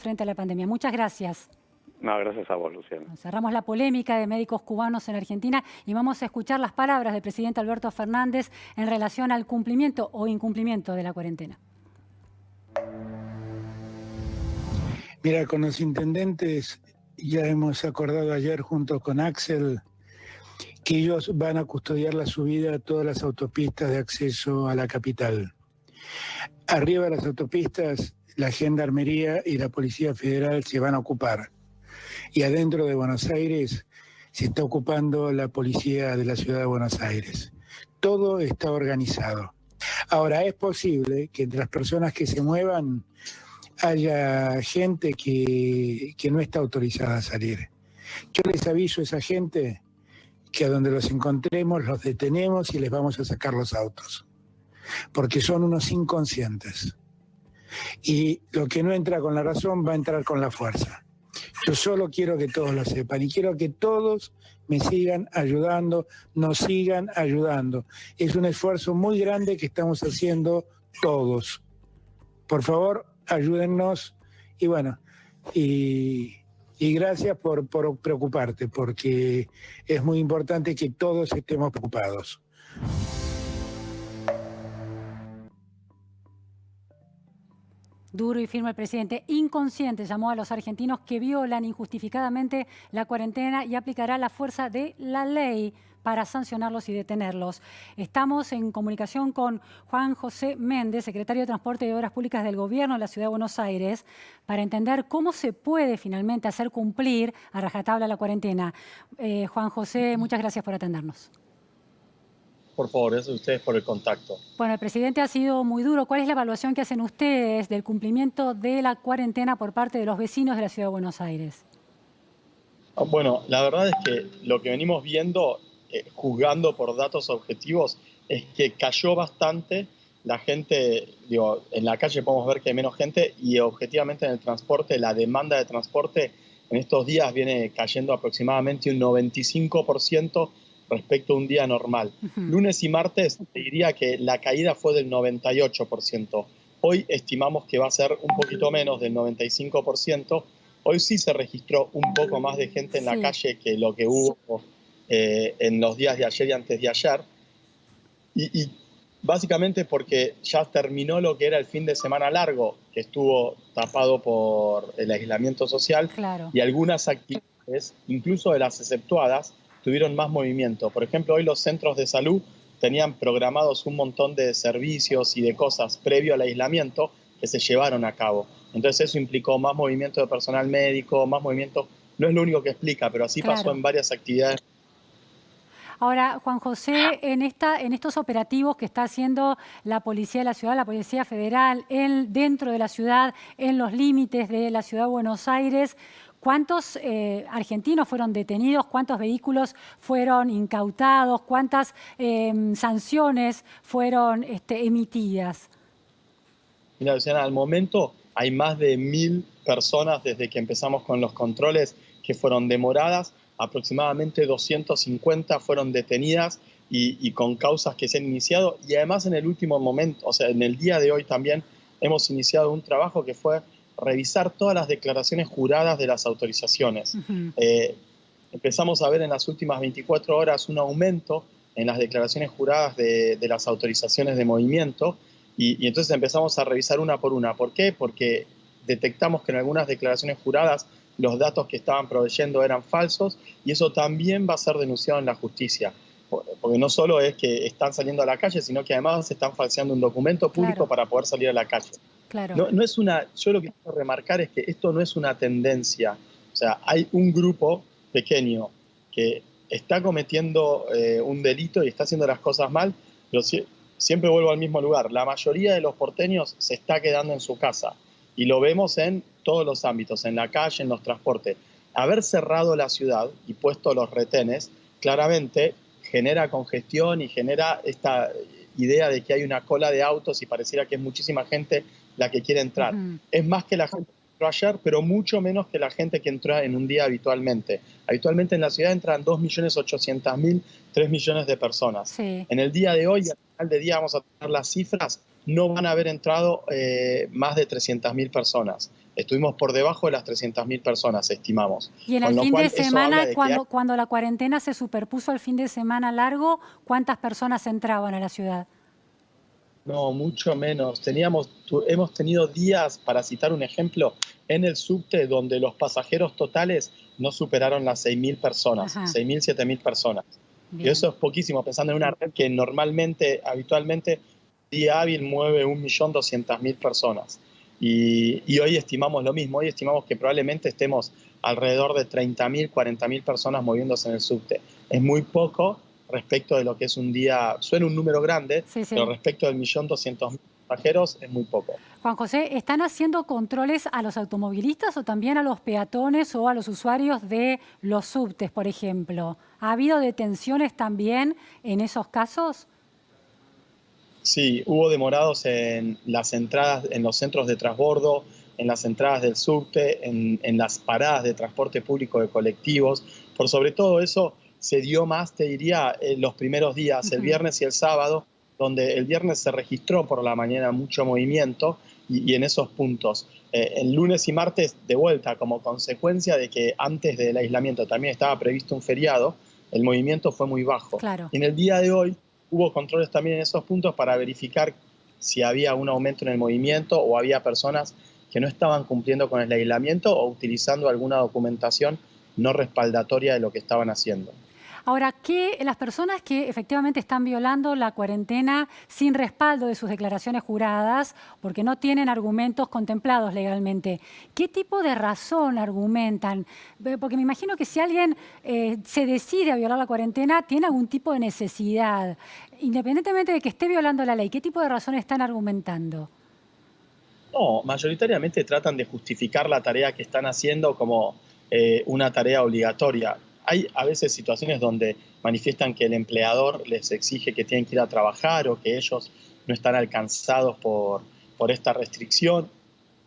frente a la pandemia. Muchas gracias. No, gracias a vos, Luciano. Cerramos la polémica de médicos cubanos en Argentina y vamos a escuchar las palabras del presidente Alberto Fernández en relación al cumplimiento o incumplimiento de la cuarentena. Mira, con los intendentes ya hemos acordado ayer junto con Axel que ellos van a custodiar la subida a todas las autopistas de acceso a la capital. Arriba de las autopistas, la Gendarmería y la Policía Federal se van a ocupar. Y adentro de Buenos Aires se está ocupando la Policía de la Ciudad de Buenos Aires. Todo está organizado. Ahora, es posible que entre las personas que se muevan haya gente que no está autorizada a salir. Yo les aviso a esa gente que a donde los encontremos los detenemos y les vamos a sacar los autos, porque son unos inconscientes. Y lo que no entra con la razón va a entrar con la fuerza. Yo solo quiero que todos lo sepan y quiero que todos me sigan ayudando, nos sigan ayudando. Es un esfuerzo muy grande que estamos haciendo todos. Por favor, ayúdennos y bueno, y gracias por preocuparte, porque es muy importante que todos estemos preocupados. Duro y firme el presidente. Inconsciente llamó a los argentinos que violan injustificadamente la cuarentena y aplicará la fuerza de la ley para sancionarlos y detenerlos. Estamos en comunicación con Juan José Méndez, secretario de Transporte y Obras Públicas del Gobierno de la Ciudad de Buenos Aires, para entender cómo se puede finalmente hacer cumplir a rajatabla la cuarentena. Juan José, muchas gracias por atendernos. Por favor, gracias a ustedes por el contacto. Bueno, el presidente ha sido muy duro. ¿Cuál es la evaluación que hacen ustedes del cumplimiento de la cuarentena por parte de los vecinos de la Ciudad de Buenos Aires? Bueno, la verdad es que lo que venimos viendo, juzgando por datos objetivos, es que cayó bastante la gente. Digo, en la calle podemos ver que hay menos gente y objetivamente en el transporte, la demanda de transporte en estos días viene cayendo aproximadamente un 95% respecto a un día normal. Lunes y martes te diría que la caída fue del 98%. Hoy estimamos que va a ser un poquito menos del 95%. Hoy sí se registró un poco más de gente en la calle que lo que hubo en los días de ayer y antes de ayer. Y básicamente porque ya terminó lo que era el fin de semana largo, que estuvo tapado por el aislamiento social. Claro. Y algunas actividades, incluso de las exceptuadas, tuvieron más movimiento. Por ejemplo, hoy los centros de salud tenían programados un montón de servicios y de cosas previo al aislamiento que se llevaron a cabo. Entonces eso implicó más movimiento de personal médico, más movimiento. No es lo único que explica, pero así pasó en varias actividades. Ahora, Juan José, en estos operativos que está haciendo la Policía de la Ciudad, la Policía Federal, dentro de la ciudad, en los límites de la Ciudad de Buenos Aires, ¿cuántos argentinos fueron detenidos? ¿Cuántos vehículos fueron incautados? ¿Cuántas sanciones fueron emitidas? Mira, Luciana, al momento hay más de 1000 personas desde que empezamos con los controles que fueron demoradas. Aproximadamente 250 fueron detenidas y con causas que se han iniciado. Y además en el último momento, o sea, en el día de hoy también hemos iniciado un trabajo que fue revisar todas las declaraciones juradas de las autorizaciones. Empezamos a ver en las últimas 24 horas un aumento en las declaraciones juradas de las autorizaciones de movimiento y entonces empezamos a revisar una por una. ¿Por qué? Porque detectamos que en algunas declaraciones juradas los datos que estaban proveyendo eran falsos y eso también va a ser denunciado en la justicia. Porque no solo es que están saliendo a la calle, sino que además están falseando un documento público para poder salir a la calle. Claro. No es yo lo que quiero remarcar es que esto no es una tendencia. O sea, hay un grupo pequeño que está cometiendo un delito y está haciendo las cosas mal, pero siempre vuelvo al mismo lugar. La mayoría de los porteños se está quedando en su casa y lo vemos en todos los ámbitos, en la calle, en los transportes. Haber cerrado la ciudad y puesto los retenes, claramente genera congestión y genera esta idea de que hay una cola de autos y pareciera que es muchísima gente la que quiere entrar. Es más que la gente que entró ayer, pero mucho menos que la gente que entró en un día habitualmente. Habitualmente en la ciudad entran 2.800.000, 3 millones de personas. En el día de hoy final del día vamos a tener las cifras, no van a haber entrado más de 300.000 personas. Estuvimos por debajo de las 300.000 personas, estimamos. Y en Con el lo fin cual, de eso semana, habla de que cuando la cuarentena se superpuso al fin de semana largo, ¿cuántas personas entraban a la ciudad? no, mucho menos. Hemos tenido días, para citar un ejemplo, en el subte donde los pasajeros totales no superaron las 6.000 personas, Ajá, 6.000, 7.000 personas. Y bien. eso es poquísimo, pensando en una red que normalmente, habitualmente, día hábil mueve 1.200.000 personas. Y hoy estimamos lo mismo, hoy estimamos que probablemente estemos alrededor de 30.000, 40.000 personas moviéndose en el subte. Es muy poco respecto de lo que es un día, suena un número grande, Sí, pero sí. respecto del 1.200.000 pasajeros es muy poco. Juan José, ¿están haciendo controles a los automovilistas o también a los peatones o a los usuarios de los subtes, por ejemplo? ¿Ha habido detenciones también en esos casos? Sí, hubo demorados en las entradas, en los centros de transbordo, en las entradas del subte, en las paradas de transporte público de colectivos. Por sobre todo eso se dio más, te diría, los primeros días, el Ujú. viernes y el sábado, donde el viernes se registró por la mañana mucho movimiento y en esos puntos. El lunes y martes, de vuelta, como consecuencia de que antes del aislamiento también estaba previsto un feriado, el movimiento fue muy bajo. Claro. Y en el día de hoy hubo controles también en esos puntos para verificar si había un aumento en el movimiento o había personas que no estaban cumpliendo con el aislamiento o utilizando alguna documentación no respaldatoria de lo que estaban haciendo. Ahora, ¿qué las personas que efectivamente están violando la cuarentena sin respaldo de sus declaraciones juradas, porque no tienen argumentos contemplados legalmente, qué tipo de razón argumentan? Porque me imagino que si alguien se decide a violar la cuarentena, tiene algún tipo de necesidad. Independientemente de que esté violando la ley, ¿qué tipo de razón están argumentando? No, mayoritariamente tratan de justificar la tarea que están haciendo como una tarea obligatoria. Hay a veces situaciones donde manifiestan que el empleador les exige que tienen que ir a trabajar o que ellos no están alcanzados por esta restricción,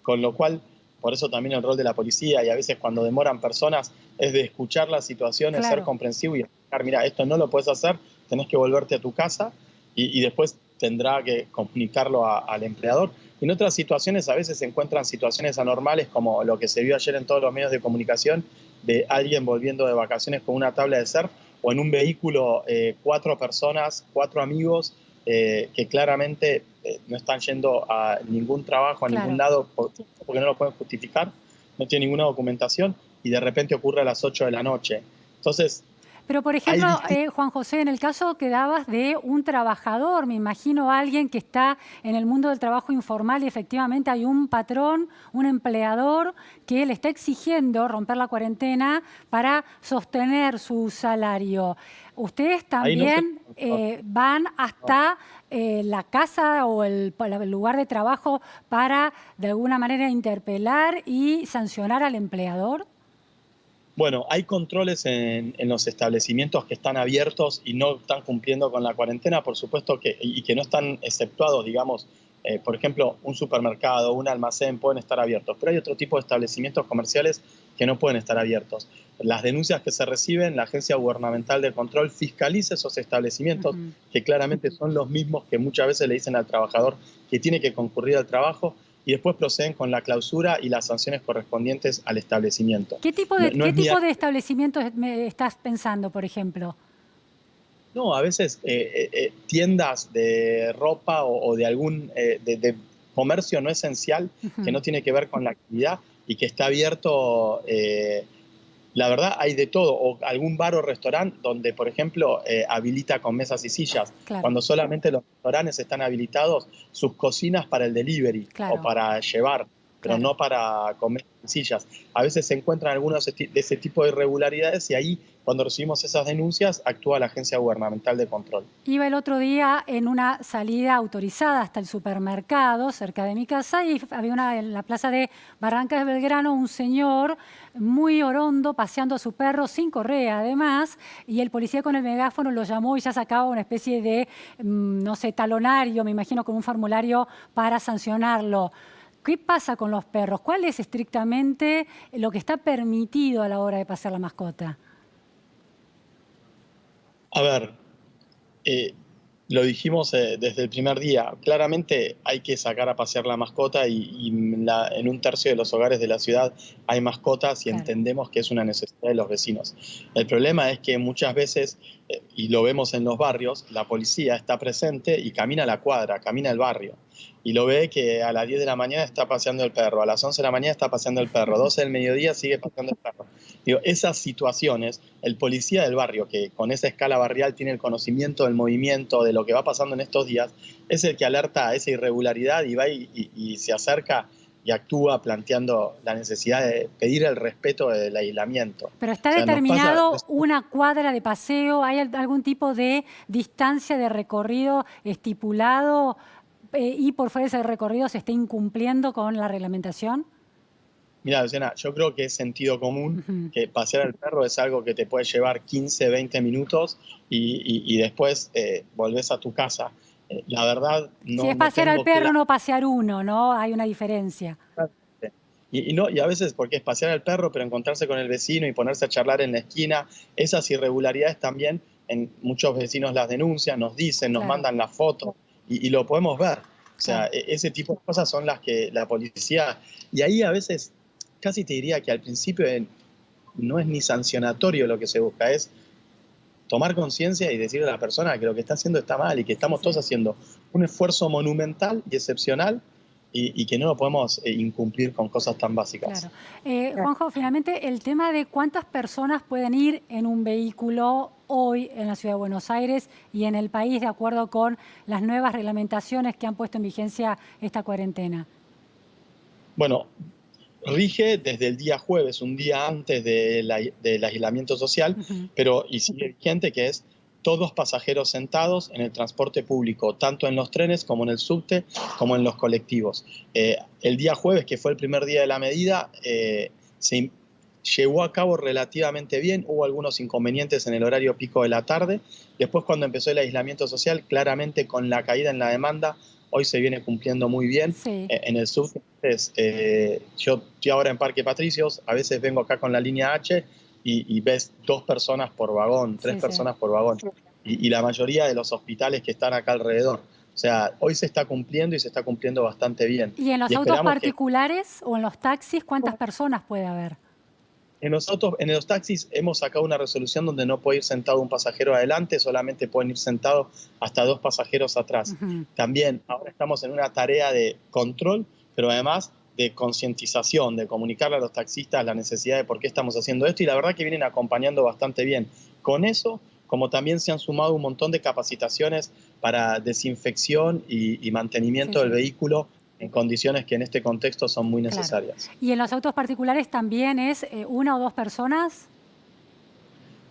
con lo cual, por eso también el rol de la policía y a veces cuando demoran personas es de escuchar las situaciones, ser Claro. comprensivo y explicar, mira, esto no lo puedes hacer, tenés que volverte a tu casa y después tendrá que comunicarlo al empleador. En otras situaciones a veces se encuentran situaciones anormales como lo que se vio ayer en todos los medios de comunicación de alguien volviendo de vacaciones con una tabla de surf o en un vehículo 4 personas, 4 amigos que claramente no están yendo a ningún trabajo, a ningún Claro. lado porque no lo pueden justificar, no tienen ninguna documentación y de repente ocurre a las 8 de la noche. Entonces, Pero, por hay ejemplo, Juan José, en el caso que dabas de un trabajador, me imagino alguien que está en el mundo del trabajo informal y efectivamente hay un patrón, un empleador que le está exigiendo romper la cuarentena para sostener su salario. ¿Ustedes ahí no se... también van hasta la casa o el lugar de trabajo para de alguna manera interpelar y sancionar al empleador? Bueno, hay controles en los establecimientos que están abiertos y no están cumpliendo con la cuarentena, por supuesto, y que no están exceptuados, digamos, por ejemplo, un supermercado, un almacén pueden estar abiertos, pero hay otro tipo de establecimientos comerciales que no pueden estar abiertos. Las denuncias que se reciben, la Agencia Gubernamental de Control fiscaliza esos establecimientos Ujú. que claramente son los mismos que muchas veces le dicen al trabajador que tiene que concurrir al trabajo y después proceden con la clausura y las sanciones correspondientes al establecimiento. ¿Qué tipo No, de, no qué es mi... tipo de establecimiento me estás pensando, por ejemplo? No, a veces tiendas de ropa o de algún de comercio no esencial que Ujú. no tiene que ver con la actividad y que está abierto, la verdad hay de todo, o algún bar o restaurante donde, por ejemplo, habilita con mesas y sillas, Claro, cuando solamente los restaurantes están habilitados sus cocinas para el delivery o claro, para llevar, pero claro. no para comer en sillas. A veces se encuentran algunos de ese tipo de irregularidades y ahí, cuando recibimos esas denuncias, actúa la Agencia Gubernamental de Control. Iba el otro día en una salida autorizada hasta el supermercado cerca de mi casa y había en la plaza de Barrancas de Belgrano un señor muy orondo paseando a su perro sin correa además y el policía con el megáfono lo llamó y ya sacaba una especie de, no sé, talonario, me imagino con un formulario para sancionarlo. ¿Qué pasa con los perros? ¿Cuál es estrictamente lo que está permitido a la hora de pasear la mascota? A ver, eh, Lo dijimos desde el primer día. Claramente hay que sacar a pasear la mascota y en un tercio de los hogares de la ciudad hay mascotas y Claro. entendemos que es una necesidad de los vecinos. El problema es que muchas veces, y lo vemos en los barrios, la policía está presente y camina la cuadra, camina el barrio. Y lo ve que a las 10 de la mañana está paseando el perro, a las 11 de la mañana está paseando el perro, 12 del mediodía sigue paseando el perro. Digo, esas situaciones, el policía del barrio, que con esa escala barrial tiene el conocimiento del movimiento, de lo que va pasando en estos días, es el que alerta a esa irregularidad y va y se acerca y actúa planteando la necesidad de pedir el respeto del aislamiento. Pero está O sea, nos determinado pasa- una cuadra de paseo, ¿hay algún tipo de distancia de recorrido estipulado y por fuera de ese recorrido se está incumpliendo con la reglamentación? Mira, Luciana, yo creo que es sentido común Ujú. que pasear al perro es algo que te puede llevar 15, 20 minutos y después volvés a tu casa. La verdad, Si no, es no pasear al tengo perro, claro. no pasear uno, ¿no? Hay una diferencia. Y a veces porque es pasear al perro, pero encontrarse con el vecino y ponerse a charlar en la esquina, esas irregularidades también muchos vecinos las denuncian, nos dicen, nos Claro. mandan las fotos y lo podemos ver. O sea, Claro. ese tipo de cosas son las que la policía, y ahí a veces casi te diría que al principio no es ni sancionatorio lo que se busca, es tomar conciencia y decirle a la persona que lo que está haciendo está mal y que estamos Sí, todos sí. haciendo un esfuerzo monumental y excepcional y que no lo podemos incumplir con cosas tan básicas. Claro. Juanjo, finalmente el tema de cuántas personas pueden ir en un vehículo hoy en la Ciudad de Buenos Aires y en el país de acuerdo con las nuevas reglamentaciones que han puesto en vigencia esta cuarentena. Bueno, rige desde el día jueves, un día antes del aislamiento social, Ujú. pero y sigue vigente que es todos pasajeros sentados en el transporte público, tanto en los trenes como en el subte, como en los colectivos. El día jueves, que fue el primer día de la medida, se llevó a cabo relativamente bien, hubo algunos inconvenientes en el horario pico de la tarde, después cuando empezó el aislamiento social, claramente con la caída en la demanda, hoy se viene cumpliendo muy bien. Sí. En el subte, yo estoy ahora en Parque Patricios, a veces vengo acá con la línea H y ves 2 personas por vagón, 3 Sí, sí. personas por vagón, y la mayoría de los hospitales que están acá alrededor. O sea, hoy se está cumpliendo y se está cumpliendo bastante bien. ¿Y en los Y autos esperamos que particulares o en los taxis cuántas personas puede haber? en los taxis hemos sacado una resolución donde no puede ir sentado un pasajero adelante, solamente pueden ir sentados hasta 2 pasajeros atrás. Ujú. También ahora estamos en una tarea de control, pero además de concientización, de comunicarle a los taxistas la necesidad de por qué estamos haciendo esto y la verdad que vienen acompañando bastante bien. Con eso, como también se han sumado un montón de capacitaciones para desinfección y mantenimiento Sí, del sí. vehículo en condiciones que en este contexto son muy Claro. necesarias. ¿Y en los autos particulares también es una o dos personas?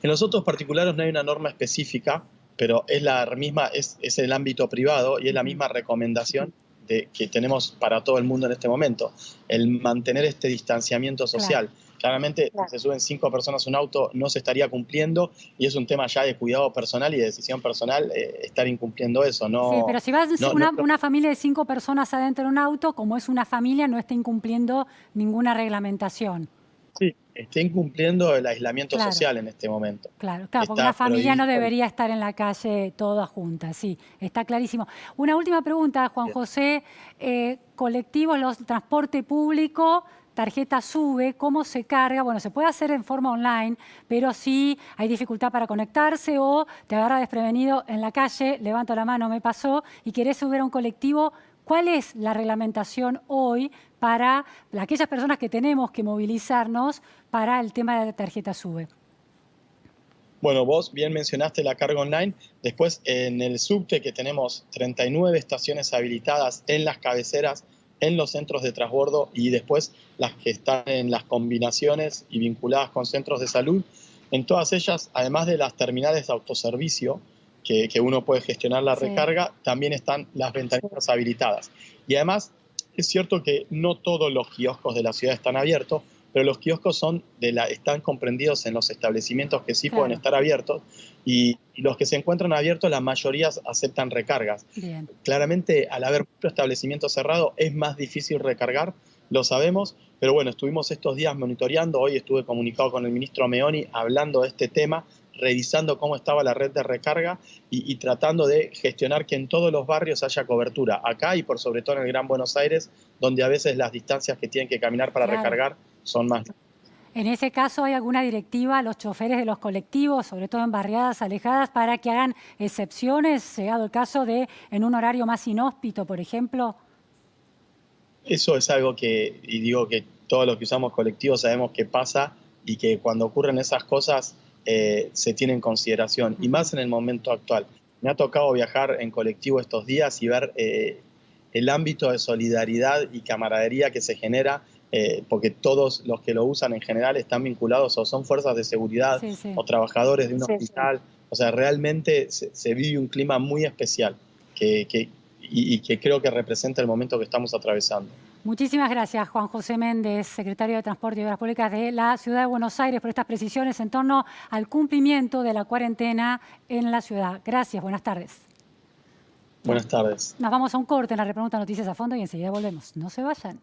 En los autos particulares no hay una norma específica, pero es la misma, es el ámbito privado y es la Ujú. misma recomendación que tenemos para todo el mundo en este momento, el mantener este distanciamiento social. Claramente, si se suben 5 personas a un auto, no se estaría cumpliendo y es un tema ya de cuidado personal y de decisión personal estar incumpliendo eso. Sí, No, pero si vas no, una familia de 5 personas adentro de un auto, como es una familia, no está incumpliendo ninguna reglamentación. sí, está incumpliendo el aislamiento Claro. social en este momento. Claro, porque Está una familia no prohibido. debería estar en la calle toda junta, sí, está clarísimo. Una última pregunta, Juan Bien. José. Colectivos, transporte público, tarjeta SUBE, ¿cómo se carga? Bueno, se puede hacer en forma online, pero si hay dificultad para conectarse o te agarra desprevenido en la calle, levanto la mano, me pasó, y querés subir a un colectivo, ¿cuál es la reglamentación hoy para aquellas personas que tenemos que movilizarnos para el tema de la tarjeta SUBE? Bueno, vos bien mencionaste la carga online. Después, en el subte, que tenemos 39 estaciones habilitadas en las cabeceras, en los centros de transbordo y después las que están en las combinaciones y vinculadas con centros de salud. En todas ellas, además de las terminales de autoservicio, que uno puede gestionar la Sí. recarga, también están las ventanillas habilitadas. Y además, es cierto que no todos los kioscos de la ciudad están abiertos, pero los kioscos están comprendidos en los establecimientos que sí Claro. pueden estar abiertos y los que se encuentran abiertos, la mayoría aceptan recargas. Bien. Claramente, al haber mucho establecimiento cerrado, es más difícil recargar, lo sabemos, pero bueno, estuvimos estos días monitoreando, hoy estuve comunicado con el ministro Meoni hablando de este tema revisando cómo estaba la red de recarga y tratando de gestionar que en todos los barrios haya cobertura, acá y por sobre todo en el Gran Buenos Aires, donde a veces las distancias que tienen que caminar para recargar son más. En ese caso, ¿hay alguna directiva a los choferes de los colectivos, sobre todo en barriadas alejadas, para que hagan excepciones, llegado el caso de en un horario más inhóspito, por ejemplo? Eso es algo que, y digo que todos los que usamos colectivos sabemos que pasa y que cuando ocurren esas cosas se tiene en consideración, y más en el momento actual. Me ha tocado viajar en colectivo estos días y ver el ámbito de solidaridad y camaradería que se genera, porque todos los que lo usan en general están vinculados o son fuerzas de seguridad o trabajadores de un hospital. O sea, realmente se vive un clima muy especial y que creo que representa el momento que estamos atravesando. Muchísimas gracias, Juan José Méndez, secretario de Transporte y Obras Públicas de la Ciudad de Buenos Aires, por estas precisiones en torno al cumplimiento de la cuarentena en la ciudad. Gracias, buenas tardes. Buenas tardes. Nos vamos a un corte en la Repregunta Noticias a Fondo y enseguida volvemos. No se vayan.